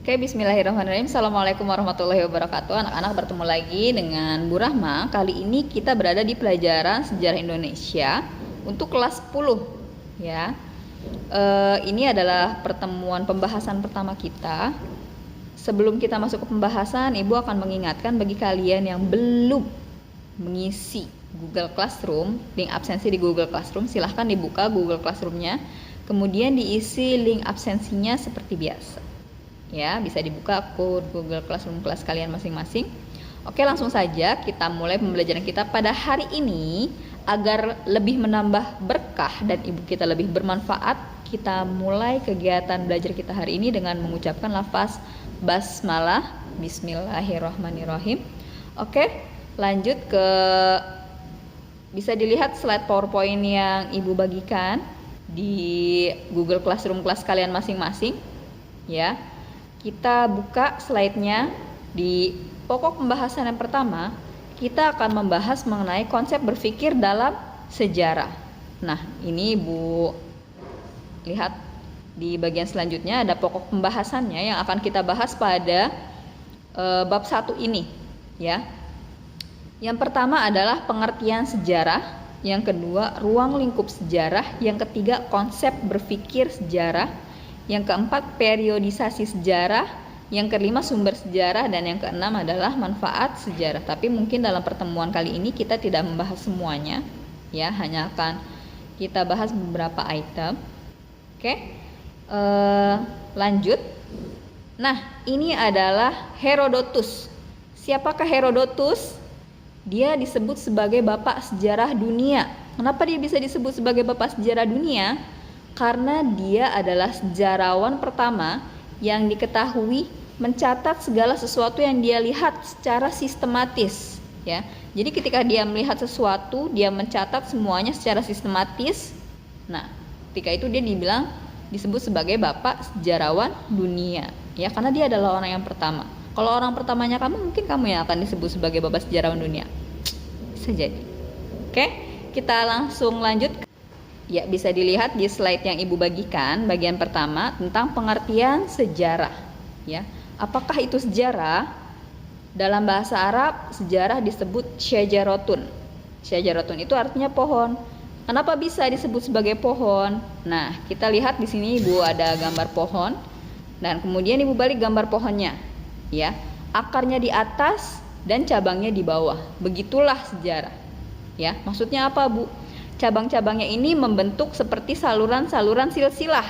Oke, bismillahirrahmanirrahim. Assalamualaikum warahmatullahi wabarakatuh. Anak-anak, bertemu lagi dengan Bu Rahma. Kali ini kita berada di pelajaran sejarah Indonesia untuk kelas 10 ya. Ini adalah pertemuan pembahasan pertama kita. Sebelum kita masuk ke pembahasan, Ibu akan mengingatkan bagi kalian yang belum mengisi Google Classroom, link absensi di Google Classroom, silahkan dibuka Google Classroom-nya, kemudian diisi link absensinya seperti biasa. Ya, bisa dibuka kode Google Classroom kelas kalian masing-masing. Oke, langsung saja kita mulai pembelajaran kita pada hari ini. Agar lebih menambah berkah dan ibu kita lebih bermanfaat, kita mulai kegiatan belajar kita hari ini dengan mengucapkan lafaz basmalah, bismillahirrahmanirrahim. Oke, lanjut ke, bisa dilihat slide PowerPoint yang ibu bagikan di Google Classroom kelas kalian masing-masing ya. Kita buka slide-nya. Di pokok pembahasan yang pertama, kita akan membahas mengenai konsep berpikir dalam sejarah. Nah, ini Ibu lihat di bagian selanjutnya ada pokok pembahasannya yang akan kita bahas pada bab 1 ini ya. Yang pertama adalah pengertian sejarah, yang kedua ruang lingkup sejarah, yang ketiga konsep berpikir sejarah, yang keempat periodisasi sejarah, yang kelima sumber sejarah, dan yang keenam adalah manfaat sejarah. Tapi mungkin dalam pertemuan kali ini kita tidak membahas semuanya ya, hanya akan kita bahas beberapa item. Oke, lanjut. Nah, ini adalah Herodotus. Siapakah Herodotus? Dia disebut sebagai bapak sejarah dunia. Kenapa dia bisa disebut sebagai bapak sejarah dunia? Karena dia adalah sejarawan pertama yang diketahui mencatat segala sesuatu yang dia lihat secara sistematis ya. Jadi ketika dia melihat sesuatu, dia mencatat semuanya secara sistematis. Nah, ketika itu dia disebut sebagai bapak sejarawan dunia ya, karena dia adalah orang yang pertama. Kalau orang pertamanya kamu, mungkin kamu yang akan disebut sebagai bapak sejarawan dunia. Bisa jadi. Oke, kita langsung lanjut. Ya, bisa dilihat di slide yang ibu bagikan bagian pertama tentang pengertian sejarah ya. Apakah itu sejarah? Dalam bahasa Arab, sejarah disebut syajaratun. Syajaratun itu artinya pohon. Kenapa bisa disebut sebagai pohon? Nah, kita lihat di sini Ibu ada gambar pohon dan kemudian Ibu balik gambar pohonnya ya. Akarnya di atas dan cabangnya di bawah. Begitulah sejarah. Ya, maksudnya apa, Bu? Cabang-cabangnya ini membentuk seperti saluran-saluran silsilah.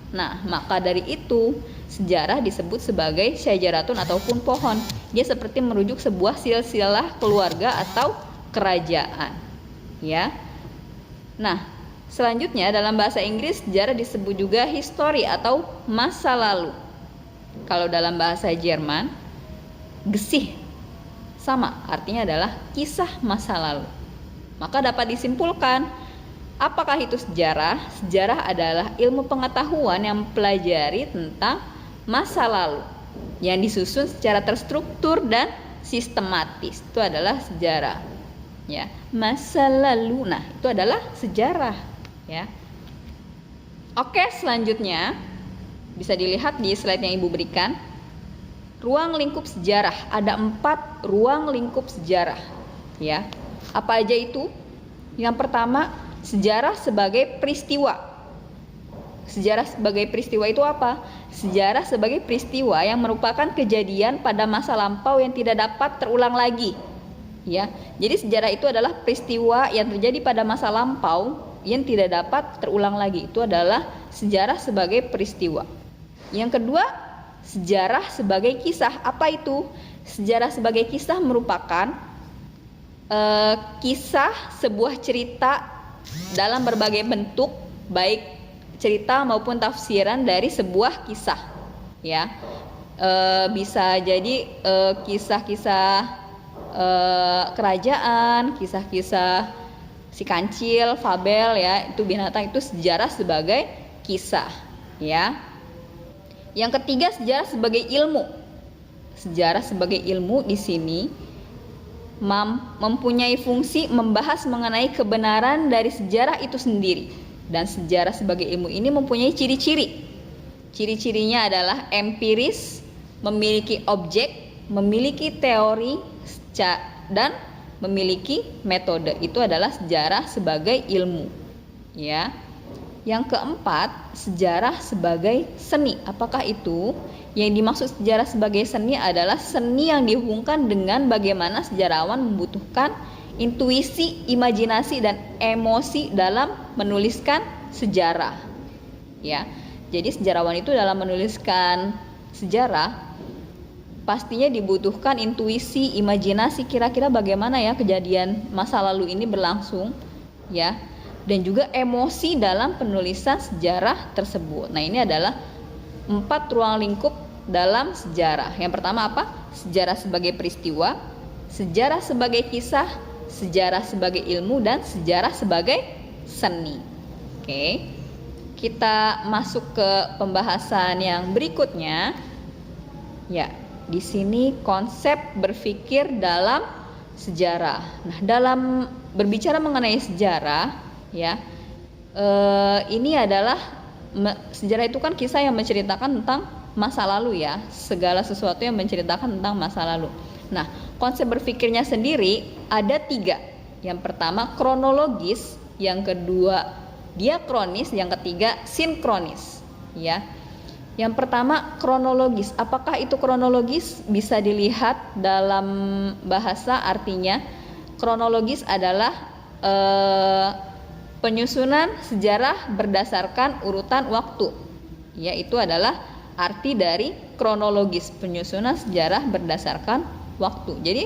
Nah, maka dari itu sejarah disebut sebagai syajaratun ataupun pohon. Dia seperti merujuk sebuah silsilah keluarga atau kerajaan. Ya. Nah, selanjutnya dalam bahasa Inggris sejarah disebut juga history atau masa lalu. Kalau dalam bahasa Jerman, Geschichte sama, artinya adalah kisah masa lalu. Maka dapat disimpulkan, apakah itu sejarah? Sejarah adalah ilmu pengetahuan yang mempelajari tentang masa lalu yang disusun secara terstruktur dan sistematis. Itu adalah sejarah. Ya, masa lalu. Nah, itu adalah sejarah, ya. Oke, selanjutnya bisa dilihat di slide yang Ibu berikan. Ruang lingkup sejarah. Ada 4 ruang lingkup sejarah, ya. Apa aja itu? Yang pertama, sejarah sebagai peristiwa. Sejarah sebagai peristiwa itu apa? Sejarah sebagai peristiwa yang merupakan kejadian pada masa lampau yang tidak dapat terulang lagi. Ya. Jadi sejarah itu adalah peristiwa yang terjadi pada masa lampau yang tidak dapat terulang lagi. Itu adalah sejarah sebagai peristiwa. Yang kedua, sejarah sebagai kisah. Apa itu? Sejarah sebagai kisah merupakan kisah sebuah cerita dalam berbagai bentuk, baik cerita maupun tafsiran dari sebuah kisah ya. Bisa jadi kisah-kisah kerajaan, kisah-kisah si kancil, fabel ya, itu binatang, itu sejarah sebagai kisah ya. Yang ketiga, sejarah sebagai ilmu. Sejarah sebagai ilmu di sini mempunyai fungsi membahas mengenai kebenaran dari sejarah itu sendiri. Dan sejarah sebagai ilmu ini mempunyai ciri-ciri. Ciri-cirinya adalah empiris, memiliki objek, memiliki teori, dan memiliki metode. Itu adalah sejarah sebagai ilmu. Ya. Yang keempat, sejarah sebagai seni. Apakah itu? Yang dimaksud sejarah sebagai seni adalah seni yang dihubungkan dengan bagaimana sejarawan membutuhkan intuisi, imajinasi, dan emosi dalam menuliskan sejarah. Ya. Jadi sejarawan itu dalam menuliskan sejarah pastinya dibutuhkan intuisi, imajinasi, kira-kira bagaimana ya kejadian masa lalu ini berlangsung, ya, dan juga emosi dalam penulisan sejarah tersebut. Nah, ini adalah 4 ruang lingkup dalam sejarah. Yang pertama apa? Sejarah sebagai peristiwa, sejarah sebagai kisah, sejarah sebagai ilmu, dan sejarah sebagai seni. Oke, kita masuk ke pembahasan yang berikutnya. Ya, di sini konsep berpikir dalam sejarah. Nah, dalam berbicara mengenai sejarah, ya, ini adalah sejarah itu kan kisah yang menceritakan tentang masa lalu, ya, segala sesuatu yang menceritakan tentang masa lalu. Nah, konsep berpikirnya sendiri ada 3. Yang pertama kronologis, yang kedua diakronis, yang ketiga sinkronis, ya. Yang pertama kronologis. Apakah itu kronologis? Bisa dilihat dalam bahasa, artinya kronologis adalah penyusunan sejarah berdasarkan urutan waktu. Ya, itu adalah arti dari kronologis, penyusunan sejarah berdasarkan waktu. Jadi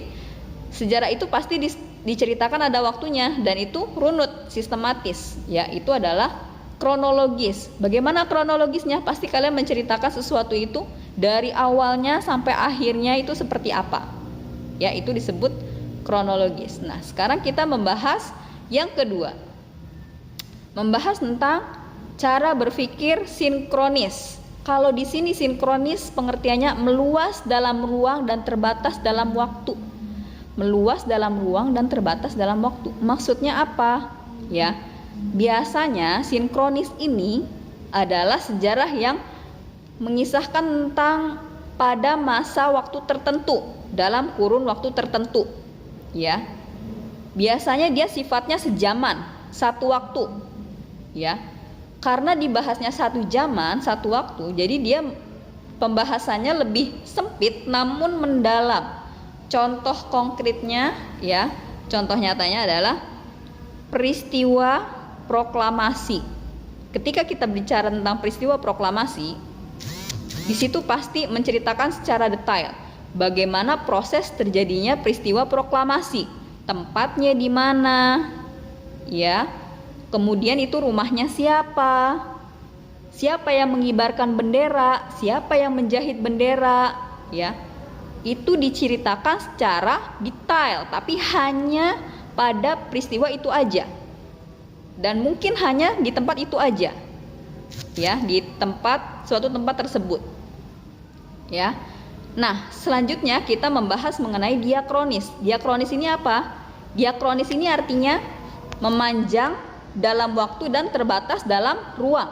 sejarah itu pasti diceritakan ada waktunya dan itu runut, sistematis. Ya, itu adalah kronologis. Bagaimana kronologisnya? Pasti kalian menceritakan sesuatu itu dari awalnya sampai akhirnya itu seperti apa. Ya, itu disebut kronologis. Nah, sekarang kita membahas yang kedua. Membahas tentang cara berpikir sinkronis. Kalau di sini sinkronis pengertiannya meluas dalam ruang dan terbatas dalam waktu. Meluas dalam ruang dan terbatas dalam waktu. Maksudnya apa? Ya, biasanya sinkronis ini adalah sejarah yang mengisahkan tentang pada masa waktu tertentu, dalam kurun waktu tertentu, ya. Biasanya dia sifatnya sejaman, satu waktu, ya. Karena dibahasnya satu zaman, satu waktu, jadi dia pembahasannya lebih sempit namun mendalam. Contoh konkretnya, ya, contoh nyatanya adalah peristiwa proklamasi. Ketika kita bicara tentang peristiwa proklamasi, di situ pasti menceritakan secara detail bagaimana proses terjadinya peristiwa proklamasi, tempatnya di mana, ya, kemudian itu rumahnya siapa, siapa yang mengibarkan bendera, siapa yang menjahit bendera, ya, itu diceritakan secara detail, tapi hanya pada peristiwa itu aja. Dan mungkin hanya di tempat itu aja, ya, di suatu tempat tersebut, ya. Nah, selanjutnya kita membahas mengenai diakronis. Diakronis ini apa? Diakronis ini artinya memanjang dalam waktu dan terbatas dalam ruang,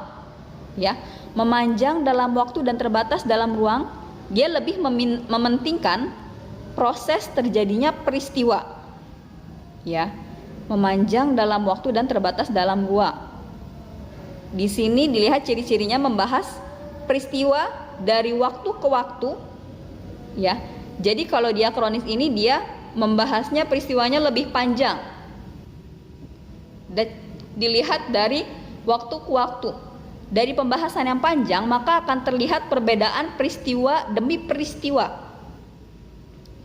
ya. Memanjang dalam waktu dan terbatas dalam ruang, dia lebih mementingkan proses terjadinya peristiwa, ya. Memanjang dalam waktu dan terbatas dalam ruang. Di sini dilihat ciri-cirinya membahas peristiwa dari waktu ke waktu, ya. Jadi kalau diakronis ini dia membahasnya peristiwanya lebih panjang. Dan dilihat dari waktu ke waktu. Dari pembahasan yang panjang maka akan terlihat perbedaan peristiwa demi peristiwa.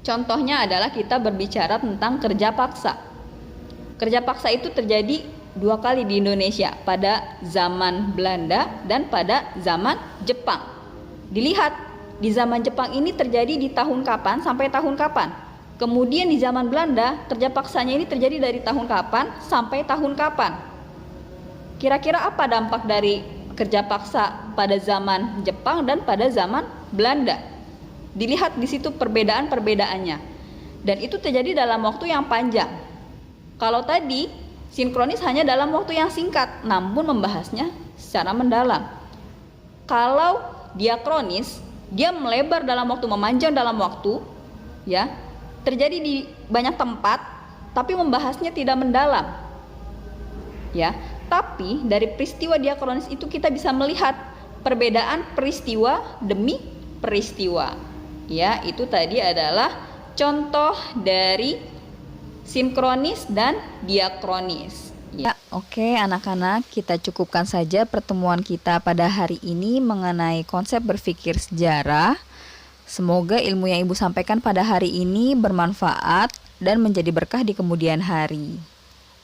Contohnya adalah kita berbicara tentang kerja paksa. Kerja paksa itu terjadi 2 kali di Indonesia, pada zaman Belanda dan pada zaman Jepang. Dilihat di zaman Jepang ini terjadi di tahun kapan sampai tahun kapan. Kemudian di zaman Belanda kerja paksanya ini terjadi dari tahun kapan sampai tahun kapan. Kira-kira apa dampak dari kerja paksa pada zaman Jepang dan pada zaman Belanda? Dilihat di situ perbedaan-perbedaannya. Dan itu terjadi dalam waktu yang panjang. Kalau tadi sinkronis hanya dalam waktu yang singkat, namun membahasnya secara mendalam. Kalau diakronis dia melebar dalam waktu, memanjang dalam waktu, ya, terjadi di banyak tempat, tapi membahasnya tidak mendalam, ya. Tapi dari peristiwa diakronis itu kita bisa melihat perbedaan peristiwa demi peristiwa, ya. Itu tadi adalah contoh dari sinkronis dan diakronis. Ya, oke anak-anak, kita cukupkan saja pertemuan kita pada hari ini mengenai konsep berpikir sejarah. Semoga ilmu yang Ibu sampaikan pada hari ini bermanfaat dan menjadi berkah di kemudian hari.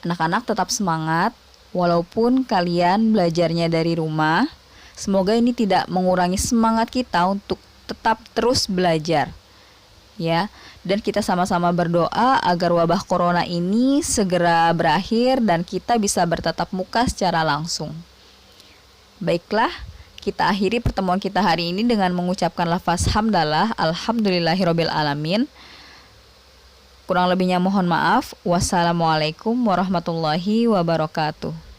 Anak-anak tetap semangat, walaupun kalian belajarnya dari rumah. Semoga ini tidak mengurangi semangat kita untuk tetap terus belajar. Ya, dan kita sama-sama berdoa agar wabah corona ini segera berakhir dan kita bisa bertatap muka secara langsung. Baiklah, kita akhiri pertemuan kita hari ini dengan mengucapkan lafaz hamdalah, alhamdulillahirabbil alamin. Kurang lebihnya mohon maaf. Wassalamualaikum warahmatullahi wabarakatuh.